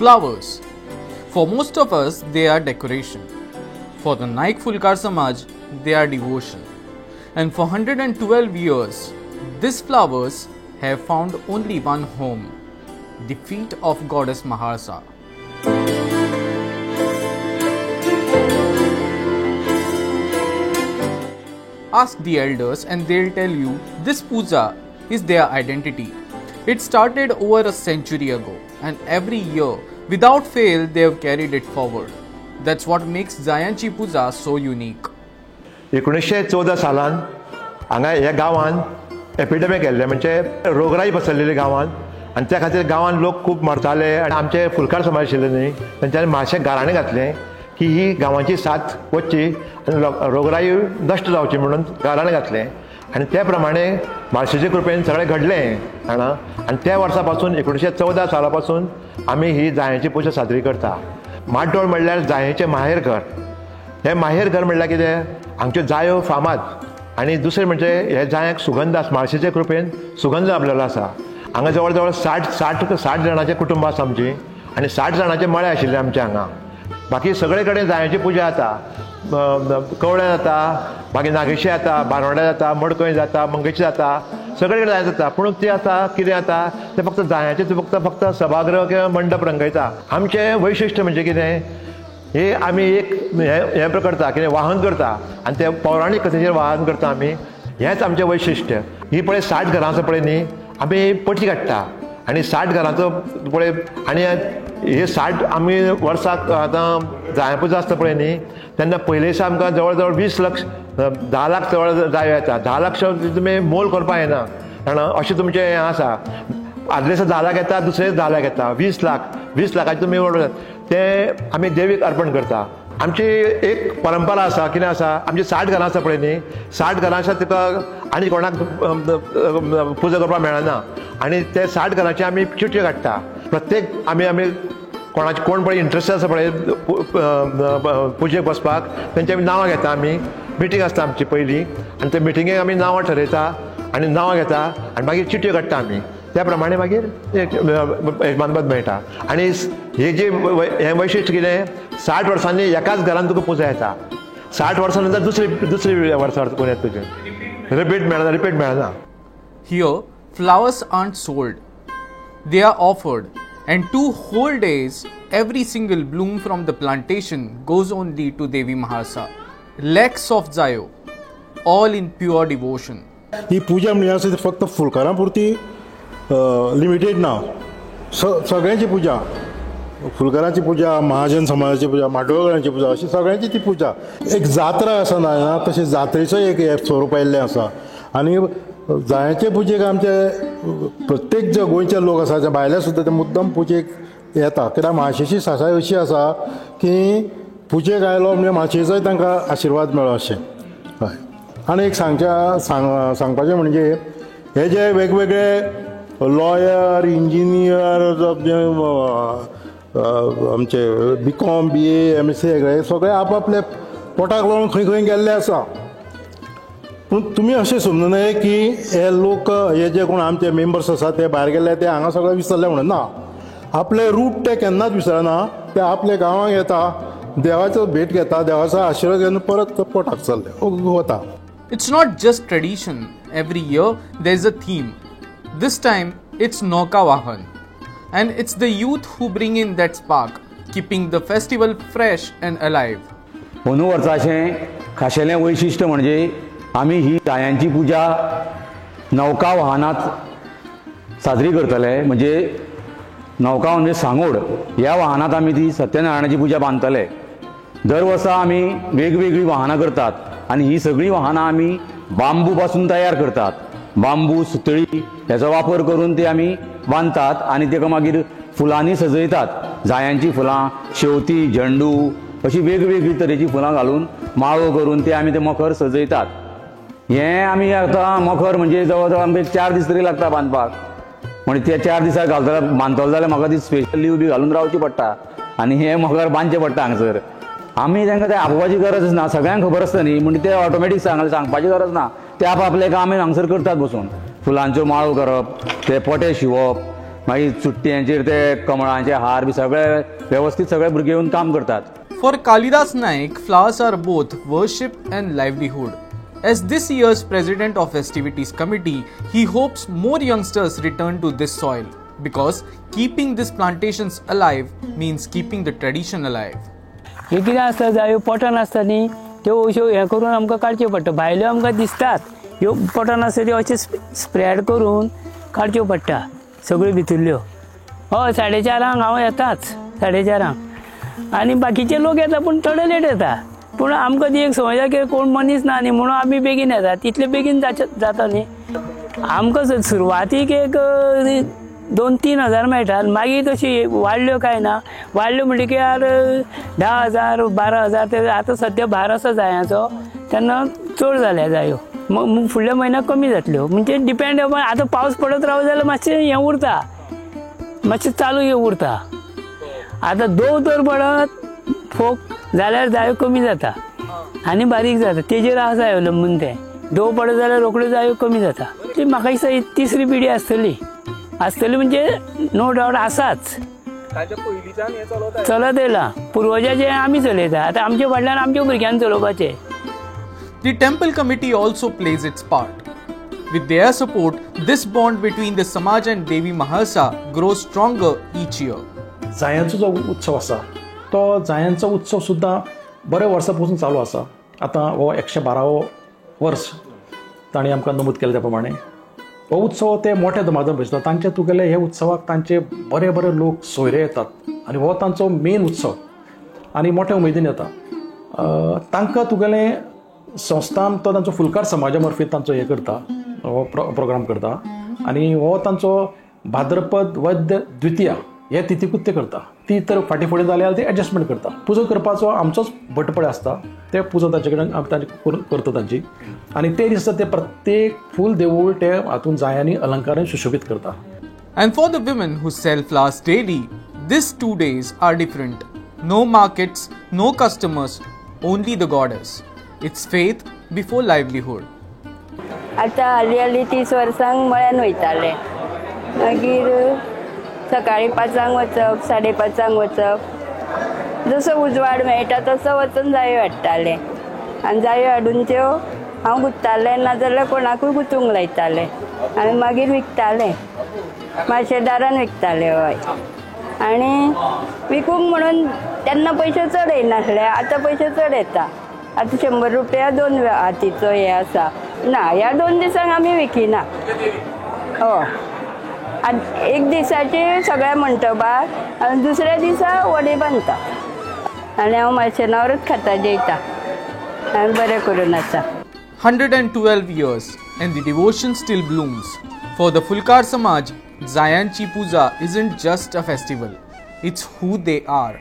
Flowers. For most of us, they are decoration. For the Naik Fulkar Samaj, they are devotion. And for 112 years, these flowers have found only one home, the feet of goddess Maharsa. Ask the elders and they'll tell you this puja is their identity. It started over a century ago, and every year, without fail, they have carried it forward. That's what makes Zayanchi Puja so unique. 1914 सालान हांगा ह्या गांवांत epidemic येल्लें म्हणजे रोगराई पसरलेली गांवांत आनी त्या खातीर गांवांत लोक खूब मरताले आनी आमचे फुलकार समाज आशिल्ले न्ही तेंच्यांनी मातशें गाराणें घातलें की ही गांवांची साथ वचची आनी रोगराई नश्ट जावची म्हणून गाराणें घातलें आनी त्या प्रमाणे म्हाळशेचे कृपेन सगळें घडलें हांगा आनी त्या वर्सा पासून 1914 साला पासून आमी ही जायांची पुजा साजरी करता. माड्डोळ म्हणल्यार जायेचें माहेरघर. हें माहेरघर म्हणल्यार कितें हांगच्यो जायो फामाद आनी दुसरें म्हणजे हे जायांक सुगंध आसा. म्हाळशेचे कृपेन सुगंध लाभलेलो आसा. हांगा जवळ जवळ 60 जाणांचें कुटुंब आसा आमची आनी 60 जाणांचे मळे आशिल्ले आमचे हांगा. बाकी सगळे कडेन जायांची पुजा जाता. कवळें जाता, मागीर नागेशी जाता, बारोड्या जाता, मडकय जाता, मंगेशी जाता, सगळे कडेन जाय जाता. पूण तें आतां कितें जाता तें फक्त जायांचें फक्त सभागृह किंवा मंडप रंगयता. आमचें वैशिश्ट्य म्हणजे कितें हे आमी एक हें करता कितें वाहन करता आनी तें पौराणीक कथेचेर वाहन करता आमी. हेंच आमचें वैशिश्ट्य. ही पळय 60 घरां आसा पळय न्ही आमी पटी काडटा आनी 60 घरांचो पळय आनी हे 60 आमी वर्साक आतां जायां पुजा आसता पळय न्ही तेन्ना पयले दिसा आमकां जवळ जवळ 20 लाख 10 लाख जवळ जायो येता. 10 लाख तुमी मोल करपा येना कारण अशें तुमचें हें आसा. आदले दिसा 10 लाख येता, दुसरे 10 लाख येता. 20 लाखाचे तुमी ते आमी देवीक अर्पण करता. आमची एक परंपरा आसा. कितें आसा आमची 60 घरां आसा पळय न्ही 60 घरां आसा तुका आनी कोणाक पुजा करपाक मेळना आनी ते 60 घरांची आमी चिटयो काडटा. प्रत्येक आमी कोण पळय इंट्रस्टेड आसा पळय पुजेक बसपाक तेंची आमी नांवां घेता. आमी मिटींग आसता आमची पयलीं आनी त्या मिटिंगेक आमी नांवां ठरयता आनी नांवां घेता आनी मागीर चिटयो काडटा आमी. त्या प्रमाणे मागीर यजमानपद मेळटा. आनी हे जे हें वैशिश्ट्य कितें 60 वर्सांनी एकाच घरान तुका पुजा येता. 60 वर्सां नंतर दुसरी वर्सा कोण येता तुजें रिपीट मेळना. Here, flowers aren't sold. They are offered. And 2 whole days, every single bloom from the plantation goes only to Devi Maharsa. Lakhs of Zayo, all in pure devotion. ही पूजा म्हणजे फक्त फुलकारां पुरती लिमिटेड ना. सगळ्यांची पुजा, फुलकारांची पुजा, महाजन समाजाची पुजा, माडोळकरांची पुजा अशी सगळ्यांची ती पुजा. एक जात्रा आसा ना तशें जात्रेचो एक स्वरूप आयिल्लें आसा. आनी जायांचे पुजेक आमचे प्रत्येक जे गोंयचे लोक आसा जे भायले सुद्दां ते मुद्दम पुजेक येता. कित्याक म्हाळशेची सासाय अशी आसा की पुजेक आयलो म्हणजे म्हाळशेचोय तांकां आशिर्वाद मेळ्ळो अशें. हय. आनी एक सांगपाचें म्हणजे हे जे वेगवेगळे लॉयर, इंजिनियर, आमचे BCom, BA, MSc सगळे आपापले पोटाक लागून खंय खंय गेल्ले आसा. पूण तुमी अशें समजूं नये की हे लोक हे जे कोण आमचे मेंबर्स आसा ते भायर गेले ते हांगा सगळें विसरले म्हणून ना. आपले रूट ते केन्नाच विसरना. ते आपल्या गांवांक येता, देवाचो भेट घेता, देवाचो आशिर्वाद घेवन परत पोटाक चल्ले वता. It's not just tradition. Every year there's a theme. This time it's Nauka Vahan. And it's the youth who bring in that spark, keeping the festival fresh and alive. अंदू वर्साचें खाशेलें वैशिश्ट्य म्हणजे आमी ही जायांची पुजा नौका वाहनांत साजरी करतले. म्हणजे नौका म्हणजे सांगोड ह्या वाहनांत आमी ती सत्यनारायणाची पुजा बांदतले. दर वर्सा आमी वेगवेगळी वाहनां करतात आनी ही सगळीं वाहनां आमी बांबू पासून तयार करतात. बांबू, सुतळी हेचो वापर करून ती आमी बांदतात आनी ताका मागीर फुलांनी सजयतात. जायांची फुलां, शेवती, झेंडू अशी वेगवेगळी तरेची फुलां घालून माळो करून ते आमी ते मखर सजयतात. हें आमी आतां मखर म्हणजे जवळ जवळ आमकां 4 दीस तरी लागता बांदपाक. म्हणजे ते 4 दिसाक घालतलो बांदतलो जाल्यार म्हाका ती स्पेशल लीव बी घालून रावची पडटा आनी हें मखर बांदचें पडटा हांगसर. आमी तांकां तें आपोवपाची गरज ना. सगळ्यांक खबर आसता न्ही म्हणजे ते ऑटोमॅटीक सांगपाची गरज ना. ते आपलें काम हांगसर करतात बसून. फुलांच्यो माळो करप, ते पोटे शिवप, मागीर सुट्ट्यांचेर ते कमळांचे हार बी सगळे वेवस्थीत सगळे भुरगे येवन काम करतात. For Kalidas Naik, flowers are both worship and livelihood. As this year's president of Festivities Committee, he hopes more youngsters return to this soil because keeping these plantations alive means keeping the tradition alive. हे कितें आसता जायो पोटान आसता न्ही त्यो अश्यो हें करून आमकां काडच्यो पडटा. भायल्यो आमकां दिसतात ह्यो पोटान आसता त्यो अशें स्प्रेड करून काडच्यो पडटा सगळ्यो भितरल्यो. हय 4:30 हांव येताच 4:30 आनी बाकीचे लोक येता पूण थोडे लेट येता. पूण आमकां ती एक संवय की कोण मनीस ना न्ही म्हणून आमी बेगीन येता. तितले बेगीन जाता न्ही. आमकां सुरवातीक एक 2-3 हजार मेळटा. मागीर तशी वाडल्यो काय ना. वाडल्यो म्हणटकीर 10,000 12,000 ते आतां सद्या भार आसा जायांचो तेन्ना चड जाल्या जायो. मग फुडल्या म्हयन्याक कमी जातल्यो. म्हणजे डिपेंड आतां पावस पडत रावत जाल्यार मातशें हें उरता मातशें चालू हें उरता. आतां दव तर पडत फोक जाल्यार जायो कमी जाता आनी बारीक जाता. तेजेर आसा अवलंबून तें. दव पडत जाल्यार रोखड्यो जायो कमी जाता. ती म्हाका दिसता ही तिसरी पिढी आसतली म्हणजे नो डावट आसाच. चलत येयला पुर्वजाचें आमी चलयता. आतां आमच्या फाटल्यान आमच्या भुरग्यांक चलोवपाचें. The temple committee also plays its part. With their support, this bond between the Samaj and Devi Mahalsa grows stronger each year. जायांचो जो उत्सव आसा तो जायांचो उत्सव सुद्दां बऱ्या वर्सां पासून चालू आसा. आतां हो 112वो वर्स तांणी आमकां नमूद केले त्या प्रमाणे हो उत्सव ते मोठ्या धमाधम भजतात. तांचे तुगेले हे उत्सवाक तांचे बरे बरे लोक सोयरे येतात आनी हो तांचो मेन उत्सव आनी मोठ्या उमेदीन येता. तांकां तुगेले संस्थान तो तांचो फुलकार समाजा मार्फत तांचो हे करता हो प्रोग्राम करता आनी हो तांचो भाद्रपद वैद्य द्वितीया हे तिथीकूच ते करता. ती तर फाटीं फुडें जाल्यार ती एडजस्टमेंट करता. पुजो करपाचो आमचोच भटपळे आसता ते पुजो तांचे कडेन करता तांची आनी ते दिसता ते प्रत्येक फूल देवूळ ते हातूंत जायांनी अलंकारान सुशोभीत करता. And for the women who sell flowers daily, these 2 days are different. No markets, no customers, only the goddess. It's faith before livelihood. आतां हालीं 30 वर्सांक मळ्यान वयताले. मागीर सकाळीं 5:00 वचप 5:30 वचप. जसो उजवाड मेळटा तसो वचून जायो हाडटाले आनी जायो हाडून त्यो हांव गुंथतालें नाजाल्यार कोणाकूय गुंथूंक लायतालें आनी मागीर विकतालें. माशेदारान विकतालें. हय. आनी विकूंक म्हणून तेन्ना पयशे चड येनासले. आतां पयशे चड येता. आतां 100 रुपया 2 हातीचो हे आसा. ना ह्या 2 दिसांक आमी विकिना. हय. एक दिसाचे सगळ्या मंटपार आनी दुसऱ्या दिसा वडे बांदता आनी हांव माशेनावरच खाता जेयता आनी बरें करून आसा. 112 years and the devotion still blooms. For the Fulkar Samaj, Zayanchi Puja isn't just a festival, it's who they are.